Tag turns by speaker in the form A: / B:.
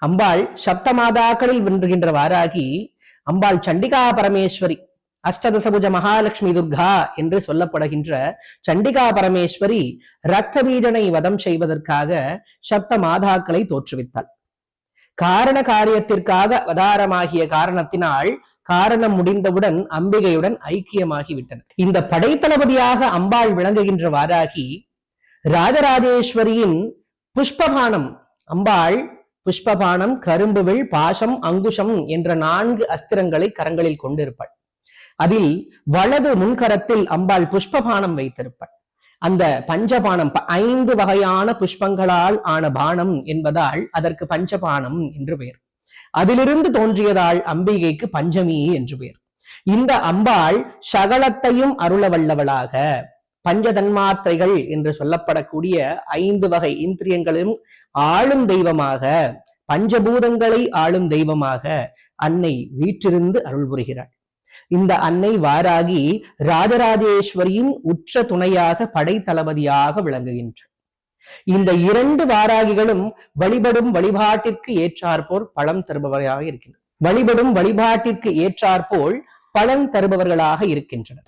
A: அம்பாள் சப்தமாதாக்களில் வென்றுகின்ற வாராகி அம்பாள் சண்டிகா பரமேஸ்வரி, அஷ்டதசபுஜ மகாலட்சுமி துர்கா என்று சொல்லப்படுகின்ற சண்டிகா பரமேஸ்வரி ரத்த பீஜனை வதம் செய்வதற்காக சப்த மாதாக்களை தோற்றுவித்தாள். காரண காரியத்திற்காக அவதாரமாகிய காரணத்தினால் காரணம் முடிந்தவுடன் அம்பிகையுடன் ஐக்கியமாகிவிட்டனர். இந்த படைத்தளபதியாக அம்பாள் விளங்குகின்ற வாராகி ராஜராஜேஸ்வரியின் புஷ்பபானம், அம்பாள் புஷ்பபானம், கரும்புவில், பாசம், அங்குஷம் என்ற 4 அஸ்திரங்களை கரங்களில் கொண்டிருப்பாள். அதில் வலது முன்கரத்தில் அம்பாள் புஷ்பபானம் வைத்திருப்பாள். அந்த பஞ்சபானம் 5 வகையான புஷ்பங்களால் ஆன பானம் என்பதால் அதற்கு பஞ்சபானம் என்று பெயர். அதிலிருந்து தோன்றியதால் அம்பிகைக்கு பஞ்சமி என்று பெயர். இந்த அம்பாள் சகலத்தையும் அருள வல்லவளாக, பஞ்சதன்மாத்திரைகள் என்று சொல்லப்படக்கூடிய 5 வகை இந்திரியங்களும் ஆளும் தெய்வமாக, பஞ்சபூதங்களை ஆளும் தெய்வமாக அன்னை வீற்றிருந்து அருள் புரிகிறாள். இந்த அன்னை வாராகி ராஜராஜேஸ்வரியின் உற்ற துணையாக படைத்தளபதியாக விளங்குகின்றார். இந்த 2 வாராகிகளும் வழிபடும் வழிபாட்டிற்கு ஏற்றாற்போல் பலம் தருபவர்களாக இருக்கின்றனர்.